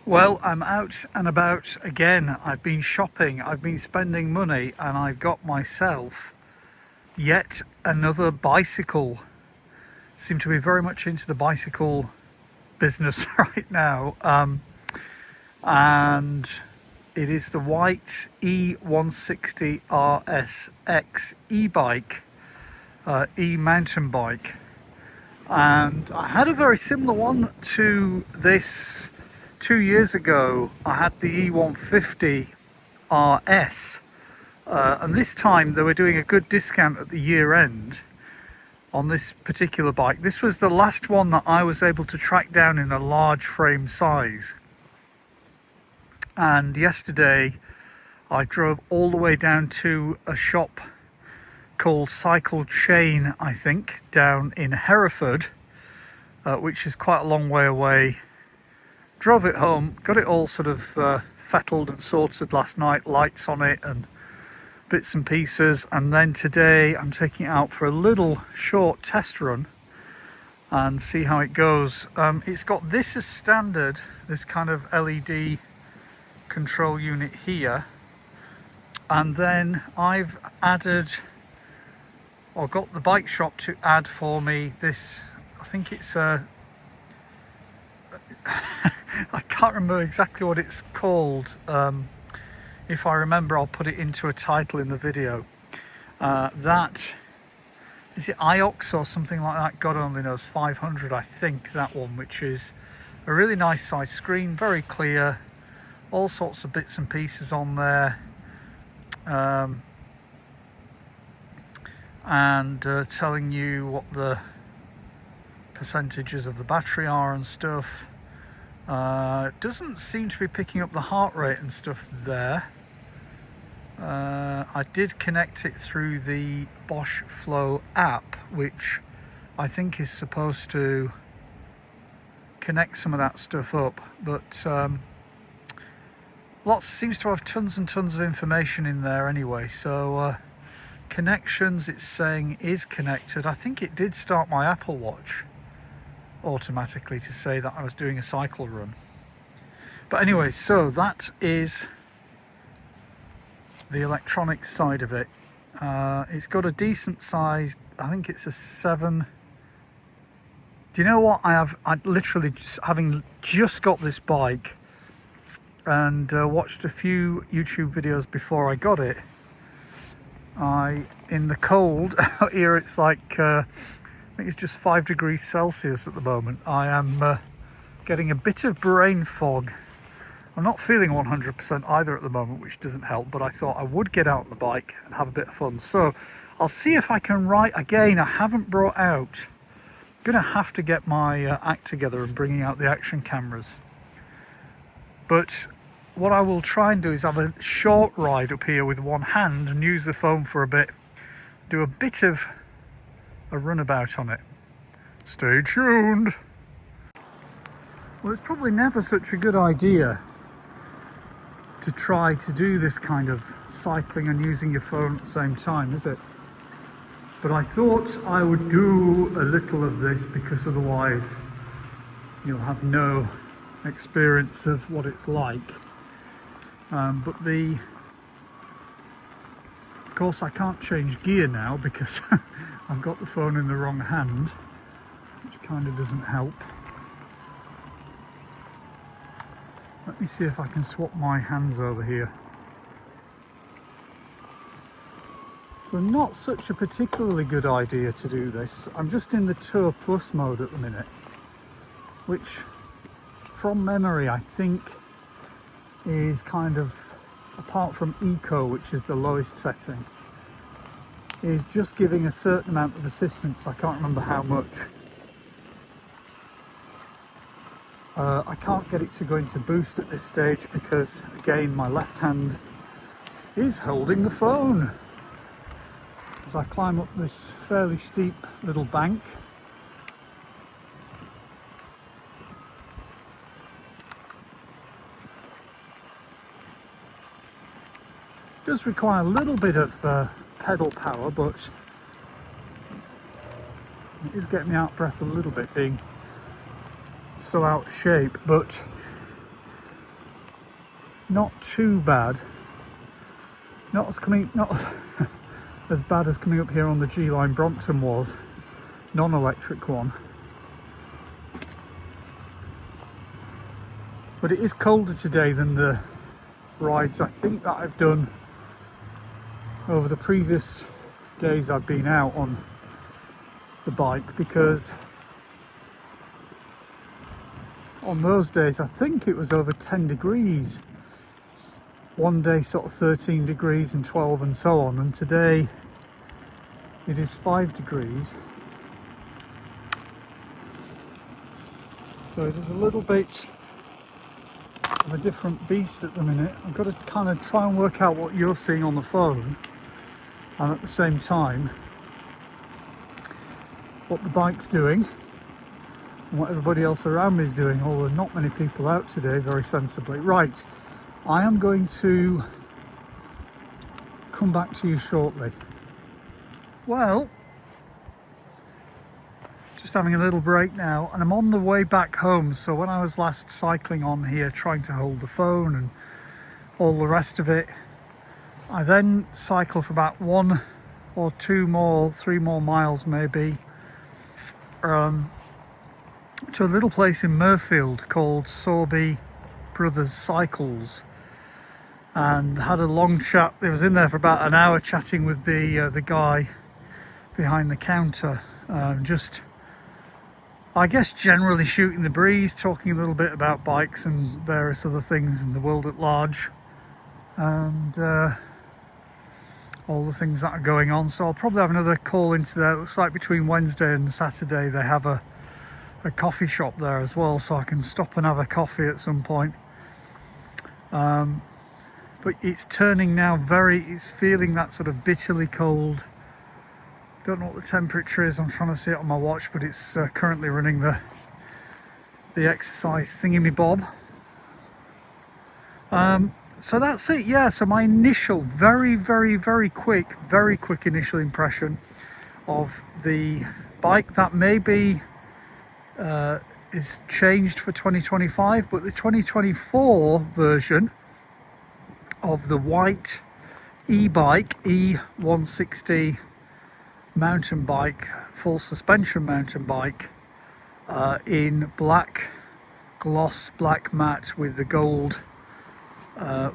Well, I'm out and about again. I've been shopping, I've been spending money, and I've got myself yet another bicycle. Seem to be very much into the bicycle business right now. And it is the Whyte E160 RSX e-bike, e-mountain bike. And I had a very similar one to this 2 years ago. I had the E150 RS, and this time they were doing a good discount at the year end on this particular bike. This was the last one that I was able to track down in a large frame size. And yesterday I drove all the way down to a shop called Cycle Chain, I think, down in Hereford, which is quite a long way away. Drove it home, got it all sort of fettled and sorted last night, lights on it and bits and pieces, and then today I'm taking it out for a little short test run and see how it goes. It's got this as standard, this kind of LED control unit here, and then I've added, or got the bike shop to add for me this, I think it's a I can't remember exactly what it's called. If I remember, I'll put it into a title in the video. That is it, IOX or something like that, God only knows, 500 I think, that one, which is a really nice size screen, very clear, all sorts of bits and pieces on there, and telling you what the percentages of the battery are and stuff. Doesn't seem to be picking up the heart rate and stuff there. I did connect it through the Bosch Flow app, which I think is supposed to connect some of that stuff up, but lots seems to have tons and tons of information in there anyway. So connections, it's saying is connected. I think it did start my Apple Watch automatically to say that I was doing a cycle run. But anyway, so that is the electronic side of it. It's got a decent size, I think it's a 7. Do you know what, I literally just, having just got this bike and watched a few YouTube videos before I got it, in the cold out here, it's like I think it's just 5 degrees Celsius at the moment. I am getting a bit of brain fog. I'm not feeling 100% either at the moment, which doesn't help, but I thought I would get out on the bike and have a bit of fun. So I'll see if I can write again. I haven't brought out, I'm gonna have to get my act together and bringing out the action cameras. But what I will try and do is have a short ride up here with one hand and use the phone for a bit, do a bit of a runabout on it. Stay tuned. Well, it's probably never such a good idea to try to do this kind of cycling and using your phone at the same time, is it? But I thought I would do a little of this, because otherwise you'll have no experience of what it's like. But of course I can't change gear now because I've got the phone in the wrong hand, which kind of doesn't help. Let me see if I can swap my hands over here. So not such a particularly good idea to do this. I'm just in the Tour Plus mode at the minute, which from memory I think is kind of, apart from Eco, which is the lowest setting, is just giving a certain amount of assistance. I can't remember how much. I can't get it to go into boost at this stage because, again, my left hand is holding the phone. As I climb up this fairly steep little bank, it does require a little bit of pedal power, but it is getting me out of breath a little bit, being so out of shape. But not too bad. Not as bad as coming up here on the G line Brompton was, non-electric one. But it is colder today than the rides I think that I've done over the previous days I've been out on the bike, because on those days I think it was over 10 degrees. One day sort of 13 degrees and 12 and so on, and today it is 5 degrees. So it is a little bit of a different beast at the minute. I've got to kind of try and work out what you're seeing on the phone, and at the same time what the bike's doing and what everybody else around me is doing, although not many people out today, very sensibly. Right, I am going to come back to you shortly. Well, just having a little break now, and I'm on the way back home. So when I was last cycling on here trying to hold the phone and all the rest of it, I then cycled for about 1 or 2 more, 3 more miles maybe, to a little place in Murfield called Sorby Brothers Cycles, and had a long chat. I was in there for about an hour chatting with the guy behind the counter, just I guess generally shooting the breeze, talking a little bit about bikes and various other things in the world at large, and all the things that are going on. So I'll probably have another call into there. It looks like between Wednesday and Saturday they have a coffee shop there as well, so I can stop and have a coffee at some point. But it's turning now it's feeling that sort of bitterly cold. Don't know what the temperature is, I'm trying to see it on my watch, but it's currently running the exercise thingy-me-bob. So that's it, yeah. So my initial, very quick initial impression of the bike, that maybe is changed for 2025, but the 2024 version of the Whyte e-bike E160 mountain bike, full suspension mountain bike, in black gloss, black matte with the gold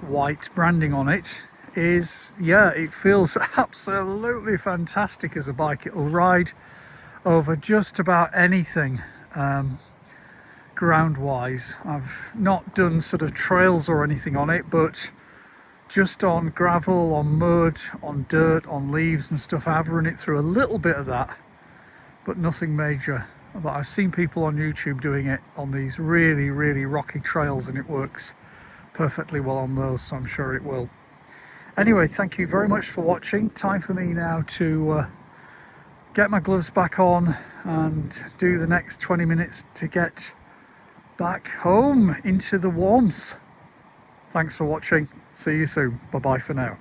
white branding on it, is, yeah, it feels absolutely fantastic as a bike. It'll ride over just about anything ground wise. I've not done sort of trails or anything on it, but just on gravel, on mud, on dirt, on leaves and stuff, I've run it through a little bit of that, but nothing major. But I've seen people on YouTube doing it on these really rocky trails, and it works perfectly well on those, so I'm sure it will. Anyway, thank you very much for watching. Time for me now to get my gloves back on and do the next 20 minutes to get back home into the warmth. Thanks for watching. See you soon. Bye bye for now.